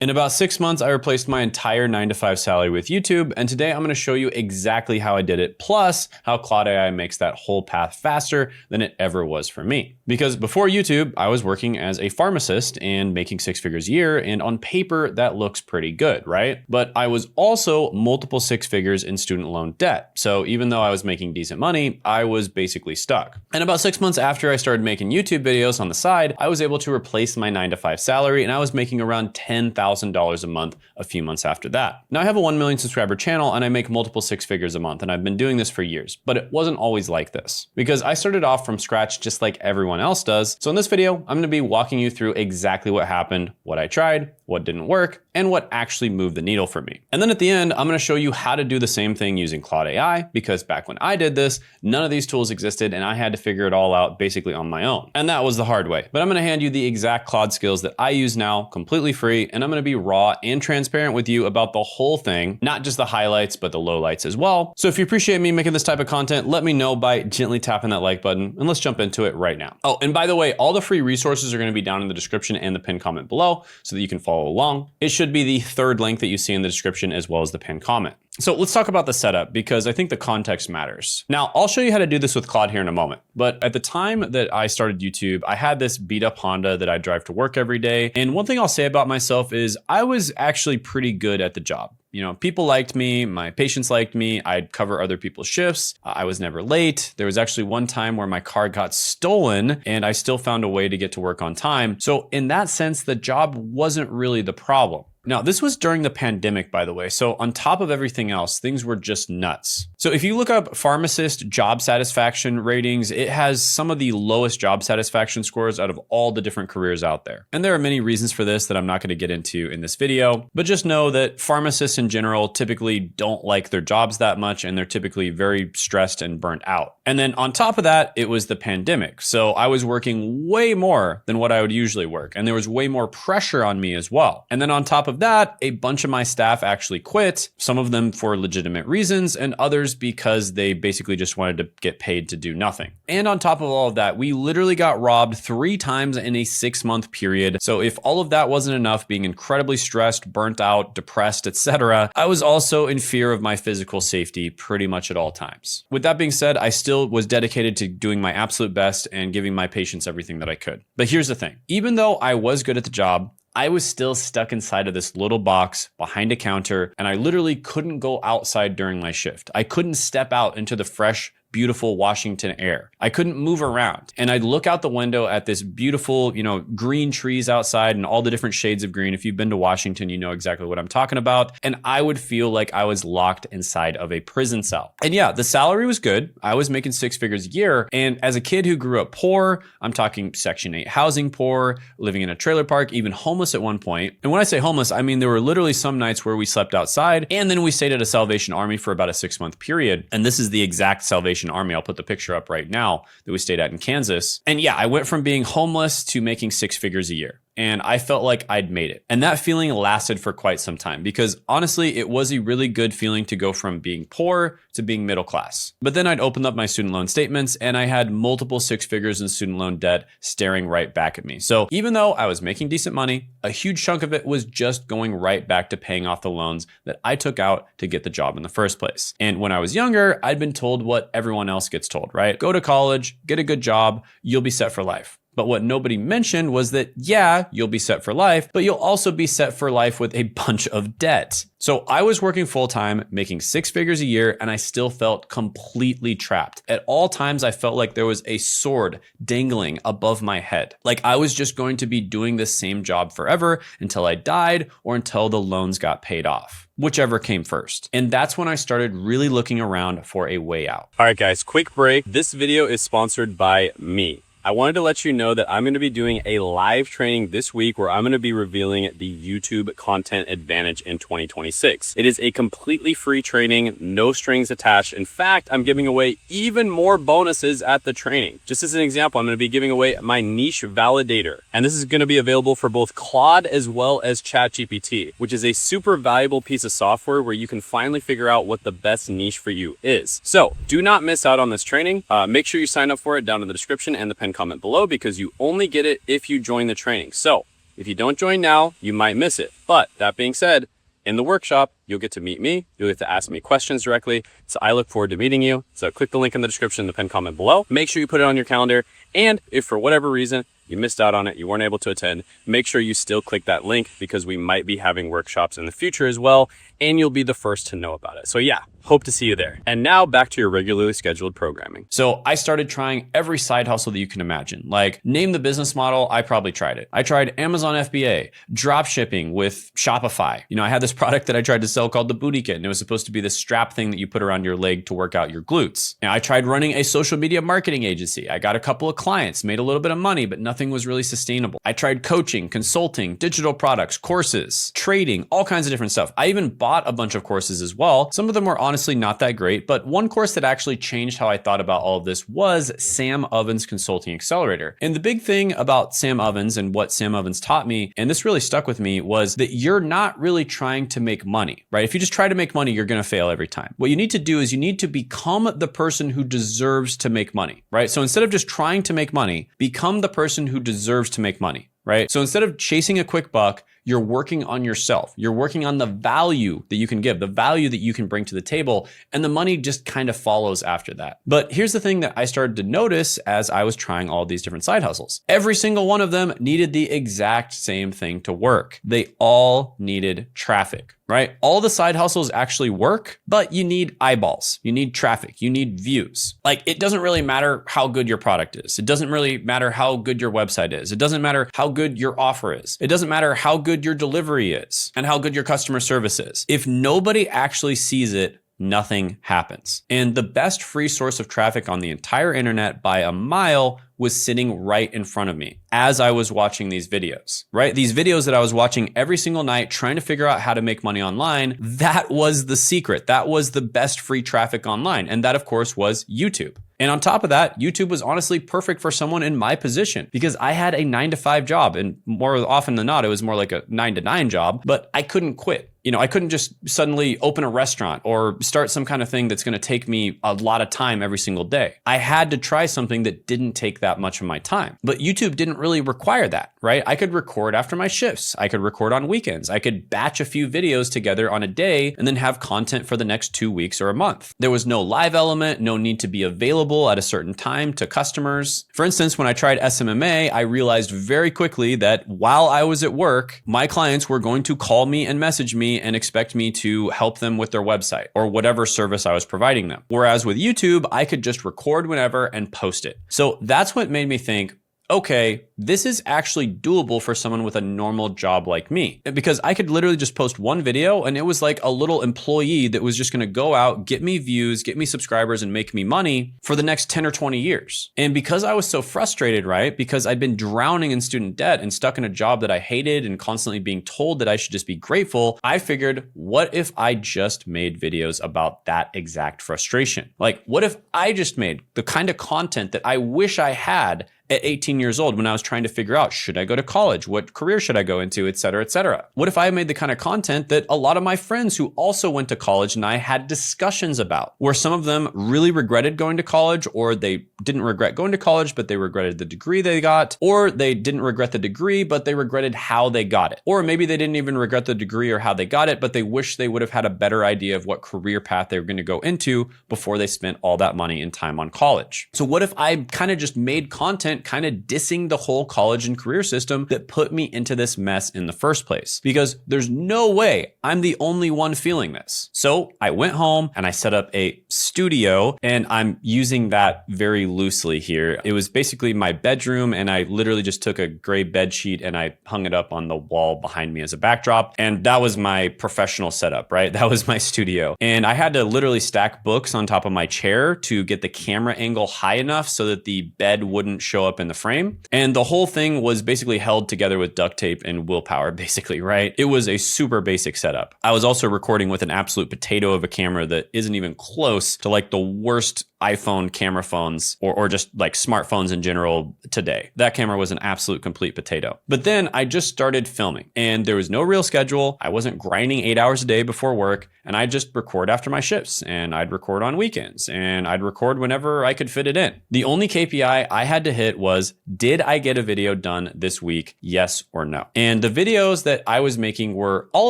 In about 6 months, I replaced my entire 9 to 5 salary with YouTube, and today I'm going to show you exactly how I did it, plus how Claude AI makes that whole path faster than it ever was for me. Because before YouTube, I was working as a pharmacist and making 6 figures a year, and on paper, that looks pretty good, right? But I was also multiple 6 figures in student loan debt. So even though I was making decent money, I was basically stuck. And about 6 months after I started making YouTube videos on the side, I was able to replace my 9 to 5 salary, and I was making around $10,000 a month a few months after that. Now I have a 1 million subscriber channel and I make multiple 6 figures a month, and I've been doing this for years, but it wasn't always like this because I started off from scratch just like everyone else does. So in this video, I'm going to be walking you through exactly what happened, what I tried, what didn't work, and what actually moved the needle for me. And then at the end, I'm going to show you how to do the same thing using Claude AI, because back when I did this, none of these tools existed and I had to figure it all out basically on my own. And that was the hard way. But I'm going to hand you the exact Claude skills that I use now, completely free, and I'm going to be raw and transparent with you about the whole thing, not just the highlights, but the lowlights as well. So if you appreciate me making this type of content, let me know by gently tapping that like button, and let's jump into it right now. Oh, and by the way, all the free resources are going to be down in the description and the pinned comment below so that you can follow along. It should be the third link that you see in the description as well as the pinned comment. So let's talk about the setup, because I think the context matters. Now, I'll show you how to do this with Claude here in a moment. But at the time that I started YouTube, I had this beat up Honda that I drive to work every day. And one thing I'll say about myself is I was actually pretty good at the job. You know, people liked me, my patients liked me, I'd cover other people's shifts, I was never late. There was actually one time where my car got stolen and I still found a way to get to work on time. So in that sense, the job wasn't really the problem. Now, this was during the pandemic, by the way. So on top of everything else, things were just nuts. So if you look up pharmacist job satisfaction ratings, it has some of the lowest job satisfaction scores out of all the different careers out there. And there are many reasons for this that I'm not going to get into in this video, but just know that pharmacists in general typically don't like their jobs that much, and they're typically very stressed and burnt out. And then on top of that, it was the pandemic. So I was working way more than what I would usually work, and there was way more pressure on me as well. And then on top of that, a bunch of my staff actually quit, some of them for legitimate reasons and others because they basically just wanted to get paid to do nothing. And on top of all of that, we literally got robbed 3 times in a 6-month period. So if all of that wasn't enough, being incredibly stressed, burnt out, depressed, etc., I was also in fear of my physical safety pretty much at all times. With that being said, I still was dedicated to doing my absolute best and giving my patients everything that I could. But here's the thing, even though I was good at the job, I was still stuck inside of this little box behind a counter, and I literally couldn't go outside during my shift. I couldn't step out into the fresh, beautiful Washington air. I couldn't move around. And I'd look out the window at this beautiful, green trees outside and all the different shades of green. If you've been to Washington, you know exactly what I'm talking about. And I would feel like I was locked inside of a prison cell. And yeah, the salary was good. I was making 6 figures a year. And as a kid who grew up poor, I'm talking Section 8 housing poor, living in a trailer park, even homeless at one point. And when I say homeless, I mean there were literally some nights where we slept outside, and then we stayed at a Salvation Army for about a 6-month period. And this is the exact Salvation Army. I'll put the picture up right now that we stayed at in Kansas. And yeah, I went from being homeless to making 6 figures a year. And I felt like I'd made it. And that feeling lasted for quite some time, because honestly, it was a really good feeling to go from being poor to being middle class. But then I'd open up my student loan statements and I had multiple 6 figures in student loan debt staring right back at me. So even though I was making decent money, a huge chunk of it was just going right back to paying off the loans that I took out to get the job in the first place. And when I was younger, I'd been told what everyone else gets told, right? Go to college, get a good job, you'll be set for life. But what nobody mentioned was that, yeah, you'll be set for life, but you'll also be set for life with a bunch of debt. So I was working full time, making 6 figures a year, and I still felt completely trapped. At all times, I felt like there was a sword dangling above my head. Like I was just going to be doing this same job forever until I died or until the loans got paid off, whichever came first. And that's when I started really looking around for a way out. All right, guys, quick break. This video is sponsored by me. I wanted to let you know that I'm going to be doing a live training this week where I'm going to be revealing the YouTube content advantage in 2026. It is a completely free training, no strings attached. In fact, I'm giving away even more bonuses at the training. Just as an example, I'm going to be giving away my niche validator. And this is going to be available for both Claude as well as ChatGPT, which is a super valuable piece of software where you can finally figure out what the best niche for you is. So do not miss out on this training. Make sure you sign up for it down in the description and the pinned comment below, because you only get it if you join the training. So If you don't join now, you might miss it. But that being said, in the workshop, you'll get to meet me. You'll get to ask me questions directly. So I look forward to meeting you. So click the link in the description, the pinned comment below. Make sure you put it on your calendar. And if for whatever reason you missed out on it, you weren't able to attend, make sure you still click that link because we might be having workshops in the future as well. And you'll be the first to know about it. So yeah, hope to see you there. And now back to your regularly scheduled programming. So I started trying every side hustle that you can imagine. Like, name the business model, I probably tried it. I tried Amazon FBA, drop shipping with Shopify. You know, I had this product that I tried to sell called the Booty Kit, and it was supposed to be this strap thing that you put around your leg to work out your glutes. And I tried running a social media marketing agency. I got a couple of clients, made a little bit of money, but nothing was really sustainable. I tried coaching, consulting, digital products, courses, trading, all kinds of different stuff. I even bought a bunch of courses as well. Some of them were honestly not that great, but one course that actually changed how I thought about all of this was Sam Ovens Consulting Accelerator. And the big thing about Sam Ovens and what Sam Ovens taught me, and this really stuck with me, was that you're not really trying to make money, right? If you just try to make money, you're going to fail every time. What you need to do is you need to become the person who deserves to make money, right? So instead of just trying to make money, become the person who deserves to make money, right? So instead of chasing a quick buck, you're working on yourself. You're working on the value that you can give, the value that you can bring to the table, and the money just kind of follows after that. But here's the thing that I started to notice as I was trying all these different side hustles. Every single one of them needed the exact same thing to work. They all needed traffic, right? All the side hustles actually work, but you need eyeballs, you need traffic, you need views. Like, it doesn't really matter how good your product is. It doesn't really matter how good your website is. It doesn't matter how good your offer is. It doesn't matter how good your delivery is and how good your customer service is. If nobody actually sees it, nothing happens. And the best free source of traffic on the entire internet by a mile was sitting right in front of me as I was watching these videos, right? These videos that I was watching every single night, trying to figure out how to make money online. That was the secret. That was the best free traffic online. And that, of course, was YouTube. And on top of that, YouTube was honestly perfect for someone in my position because I had a 9-to-5 job, and more often than not, it was more like a 9-to-9 job, but I couldn't quit. You know, I couldn't just suddenly open a restaurant or start some kind of thing that's going to take me a lot of time every single day. I had to try something that didn't take that much of my time. But YouTube didn't really require that, right? I could record after my shifts. I could record on weekends. I could batch a few videos together on a day and then have content for the next 2 weeks or a month. There was no live element, no need to be available at a certain time to customers. For instance, when I tried SMMA, I realized very quickly that while I was at work, my clients were going to call me and message me and expect me to help them with their website or whatever service I was providing them. Whereas with YouTube, I could just record whenever and post it. So that's what made me think, okay, this is actually doable for someone with a normal job like me. Because I could literally just post one video and it was like a little employee that was just gonna go out, get me views, get me subscribers, and make me money for the next 10 or 20 years. And because I was so frustrated, right? Because I'd been drowning in student debt and stuck in a job that I hated and constantly being told that I should just be grateful, I figured, what if I just made videos about that exact frustration? Like, what if I just made the kind of content that I wish I had at 18 years old when I was trying to figure out, should I go to college? What career should I go into, et cetera, et cetera? What if I made the kind of content that a lot of my friends who also went to college and I had discussions about, where some of them really regretted going to college, or they didn't regret going to college, but they regretted the degree they got, or they didn't regret the degree, but they regretted how they got it. Or maybe they didn't even regret the degree or how they got it, but they wish they would have had a better idea of what career path they were going to go into before they spent all that money and time on college. So what if I kind of just made content kind of dissing the whole college and career system that put me into this mess in the first place? Because there's no way I'm the only one feeling this. So I went home and I set up a studio, and I'm using that very loosely here. It was basically my bedroom, and I literally just took a gray bed sheet and I hung it up on the wall behind me as a backdrop. And that was my professional setup, right? That was my studio. And I had to literally stack books on top of my chair to get the camera angle high enough so that the bed wouldn't show up in the frame. And the whole thing was basically held together with duct tape and willpower, basically, right? It was a super basic setup. I was also recording with an absolute potato of a camera that isn't even close to like the worst iPhone camera phones or just like smartphones in general today. That camera was an absolute complete potato. But then I just started filming and there was no real schedule. I wasn't grinding 8 hours a day before work, and I'd just record after my shifts, and I'd record on weekends, and I'd record whenever I could fit it in. The only KPI I had to hit was, did I get a video done this week? Yes or no. And the videos that I was making were all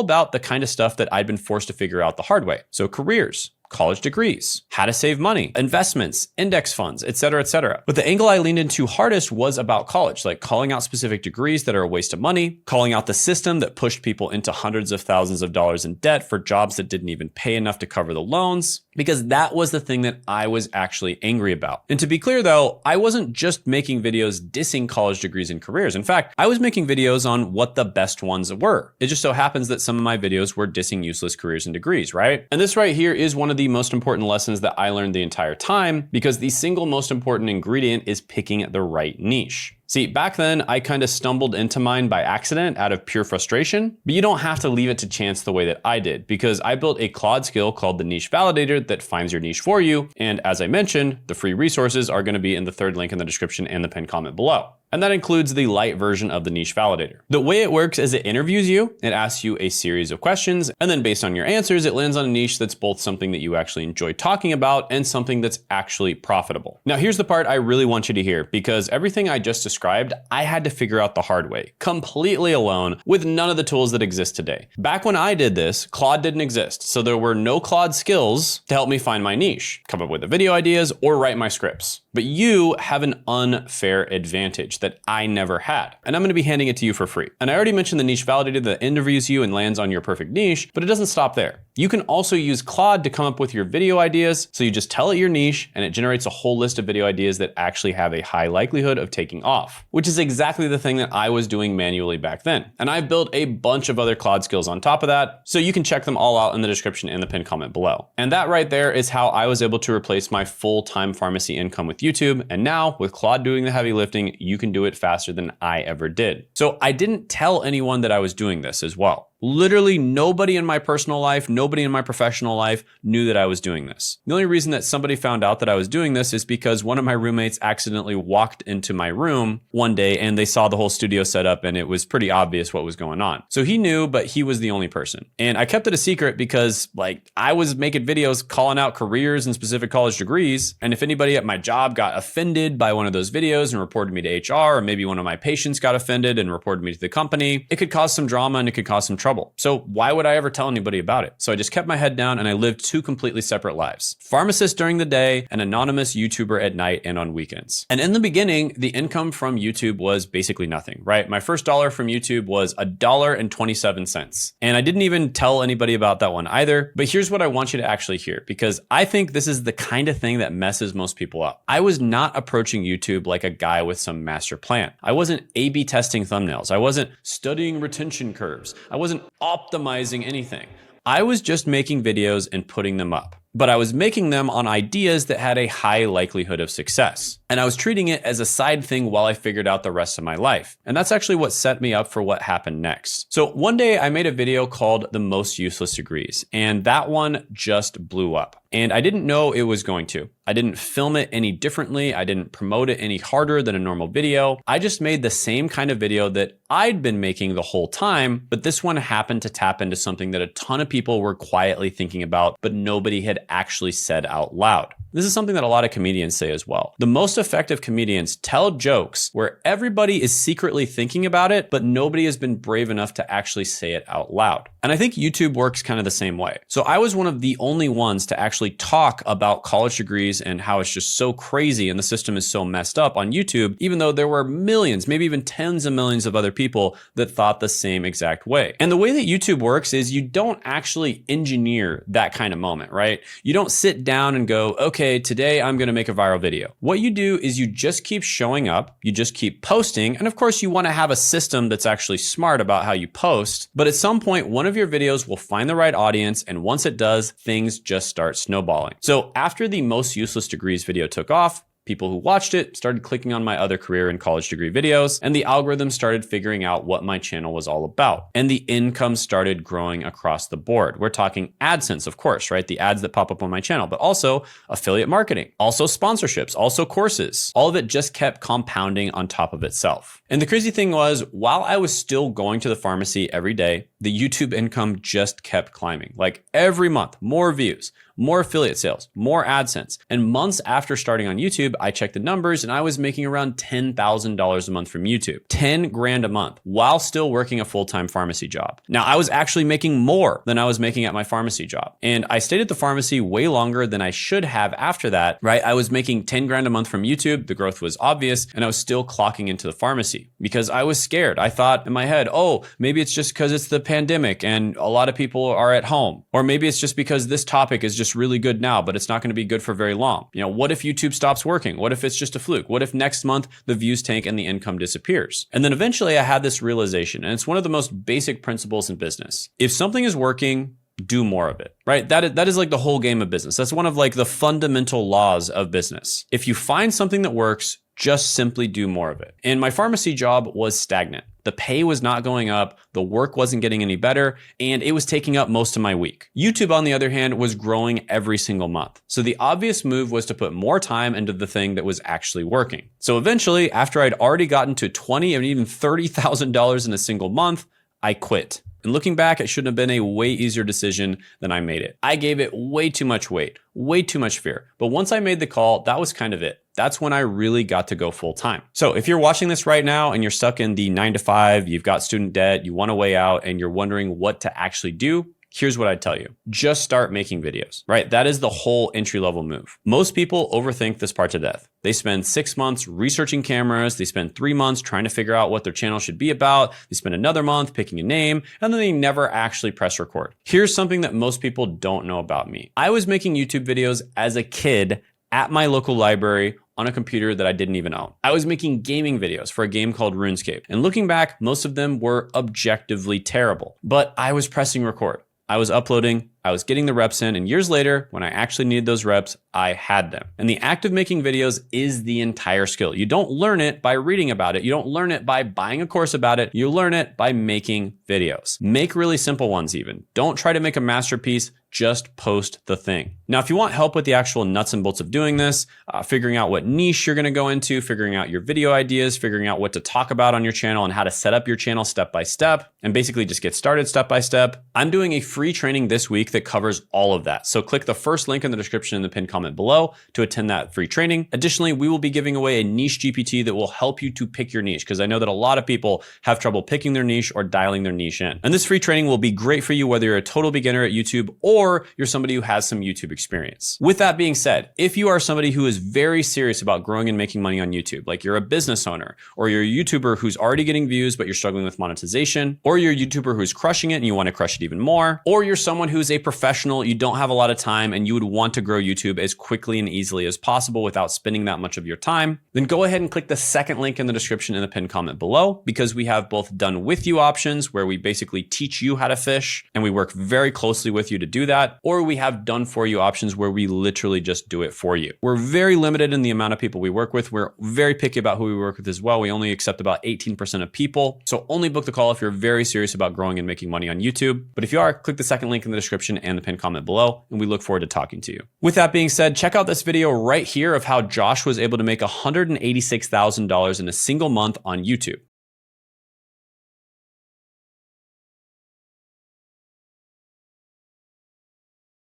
about the kind of stuff that I'd been forced to figure out the hard way. So careers, college degrees, how to save money, investments, index funds, et cetera, et cetera. But the angle I leaned into hardest was about college, like calling out specific degrees that are a waste of money, calling out the system that pushed people into hundreds of thousands of dollars in debt for jobs that didn't even pay enough to cover the loans, because that was the thing that I was actually angry about. And to be clear though, I wasn't just making videos dissing college degrees and careers. In fact, I was making videos on what the best ones were. It just so happens that some of my videos were dissing useless careers and degrees, right? And this right here is one of the most important lessons that I learned the entire time, because the single most important ingredient is picking the right niche. See, back then I kind of stumbled into mine by accident out of pure frustration, but you don't have to leave it to chance the way that I did, because I built a Claude skill called the niche validator that finds your niche for you. And as I mentioned, the free resources are going to be in the third link in the description and the pinned comment below. And that includes the light version of the niche validator. The way it works is it interviews you, it asks you a series of questions, and then based on your answers, it lands on a niche that's both something that you actually enjoy talking about and something that's actually profitable. Now, here's the part I really want you to hear, because everything I just described, I had to figure out the hard way, completely alone, with none of the tools that exist today. Back when I did this, Claude didn't exist, so there were no Claude skills to help me find my niche, come up with the video ideas, or write my scripts. But you have an unfair advantage that I never had, and I'm going to be handing it to you for free. And I already mentioned the niche validator that interviews you and lands on your perfect niche, but it doesn't stop there. You can also use Claude to come up with your video ideas. So you just tell it your niche and it generates a whole list of video ideas that actually have a high likelihood of taking off, which is exactly the thing that I was doing manually back then. And I've built a bunch of other Claude skills on top of that, so you can check them all out in the description and the pinned comment below. And that right there is how I was able to replace my full-time pharmacy income with YouTube. And now with Claude doing the heavy lifting, you can do it faster than I ever did. So I didn't tell anyone that I was doing this as well. Literally nobody in my personal life, nobody in my professional life knew that I was doing this. The only reason that somebody found out that I was doing this is because one of my roommates accidentally walked into my room one day and they saw the whole studio set up and it was pretty obvious what was going on. So he knew, but he was the only person. And I kept it a secret because I was making videos calling out careers and specific college degrees. And if anybody at my job got offended by one of those videos and reported me to HR, or maybe one of my patients got offended and reported me to the company, it could cause some drama and it could cause some trouble. So why would I ever tell anybody about it? So I just kept my head down and I lived two completely separate lives. Pharmacist during the day, an anonymous YouTuber at night and on weekends. And in the beginning, the income from YouTube was basically nothing, right? My first dollar from YouTube was $1.27. And I didn't even tell anybody about that one either. But here's what I want you to actually hear, because I think this is the kind of thing that messes most people up. I was not approaching YouTube like a guy with some master plan. I wasn't A/B testing thumbnails. I wasn't studying retention curves. I wasn't optimizing anything. I was just making videos and putting them up. But I was making them on ideas that had a high likelihood of success. And I was treating it as a side thing while I figured out the rest of my life. And that's actually what set me up for what happened next. So one day I made a video called The Most Useless Degrees, and that one just blew up. And I didn't know it was going to. I didn't film it any differently. I didn't promote it any harder than a normal video. I just made the same kind of video that I'd been making the whole time, but this one happened to tap into something that a ton of people were quietly thinking about, but nobody had actually said out loud. This is something that a lot of comedians say as well. The most effective comedians tell jokes where everybody is secretly thinking about it, but nobody has been brave enough to actually say it out loud. And I think YouTube works kind of the same way. So I was one of the only ones to actually talk about college degrees and how it's just so crazy and the system is so messed up on YouTube, even though there were millions, maybe even tens of millions of other people that thought the same exact way. And the way that YouTube works is you don't actually engineer that kind of moment, right? You don't sit down and go, okay, today I'm going to make a viral video. What you do is you just keep showing up, you just keep posting, and of course you want to have a system that's actually smart about how you post, but at some point one of your videos will find the right audience, and once it does, things just start snowballing. So after the Most Useless Degrees video took off, People who watched it started clicking on my other career and college degree videos, and the algorithm started figuring out what my channel was all about. And the income started growing across the board. We're talking AdSense, of course, right? The ads that pop up on my channel, but also affiliate marketing, also sponsorships, also courses. All of it just kept compounding on top of itself. And the crazy thing was, while I was still going to the pharmacy every day, the YouTube income just kept climbing. Like every month, more views, more affiliate sales, more AdSense. And months after starting on YouTube, I checked the numbers and I was making around $10,000 a month from YouTube, 10 grand a month, while still working a full-time pharmacy job. Now, I was actually making more than I was making at my pharmacy job. And I stayed at the pharmacy way longer than I should have after that, right? I was making 10 grand a month from YouTube. The growth was obvious, and I was still clocking into the pharmacy because I was scared. I thought in my head, oh, maybe it's just because it's the pandemic and a lot of people are at home. Or maybe it's just because this topic is just really good now, but it's not going to be good for very long. You know, what if YouTube stops working? What if it's just a fluke? What if next month the views tank and the income disappears? And then eventually I had this realization, and it's one of the most basic principles in business. If something is working, do more of it, right? That is like the whole game of business. That's one of like the fundamental laws of business. If you find something that works, just simply do more of it. And my pharmacy job was stagnant. The pay was not going up, the work wasn't getting any better, and it was taking up most of my week. YouTube, on the other hand, was growing every single month. So the obvious move was to put more time into the thing that was actually working. So eventually, after I'd already gotten to $20,000 and even $30,000 in a single month, I quit. And looking back, it shouldn't have been a way easier decision than I made it. I gave it way too much weight, way too much fear. But once I made the call, that was kind of it. That's when I really got to go full time. So if you're watching this right now and you're stuck in the 9 to 5, you've got student debt, you want to weigh out, and you're wondering what to actually do, here's what I'd tell you. Just start making videos, right? That is the whole entry-level move. Most people overthink this part to death. They spend 6 months researching cameras. They spend 3 months trying to figure out what their channel should be about. They spend another month picking a name, and then they never actually press record. Here's something that most people don't know about me. I was making YouTube videos as a kid at my local library on a computer that I didn't even own. I was making gaming videos for a game called RuneScape. And looking back, most of them were objectively terrible, but I was pressing record. I was uploading, I was getting the reps in, and years later, when I actually needed those reps, I had them. And the act of making videos is the entire skill. You don't learn it by reading about it. You don't learn it by buying a course about it. You learn it by making videos. Make really simple ones even. Don't try to make a masterpiece. Just post the thing. Now, if you want help with the actual nuts and bolts of doing this, figuring out what niche you're gonna go into, figuring out your video ideas, figuring out what to talk about on your channel and how to set up your channel step by step, and basically just get started step by step, I'm doing a free training this week that covers all of that. So click the first link in the description in the pinned comment below to attend that free training. Additionally, we will be giving away a niche GPT that will help you to pick your niche, because I know that a lot of people have trouble picking their niche or dialing their niche in. And this free training will be great for you whether you're a total beginner at YouTube or you're somebody who has some YouTube experience. With that being said, if you are somebody who is very serious about growing and making money on YouTube, like you're a business owner, or you're a YouTuber who's already getting views, but you're struggling with monetization, or you're a YouTuber who's crushing it and you want to crush it even more, or you're someone who's a professional, you don't have a lot of time and you would want to grow YouTube as quickly and easily as possible without spending that much of your time, then go ahead and click the second link in the description in the pinned comment below, because we have both done with you options where we basically teach you how to fish and we work very closely with you to do that, or we have done for you options where we literally just do it for you. We're very limited in the amount of people we work with. We're very picky about who we work with as well. We only accept about 18% of people. So only book the call if you're very serious about growing and making money on YouTube. But if you are, click the second link in the description and the pinned comment below, and we look forward to talking to you. With that being said, check out this video right here of how Josh was able to make $186,000 in a single month on YouTube.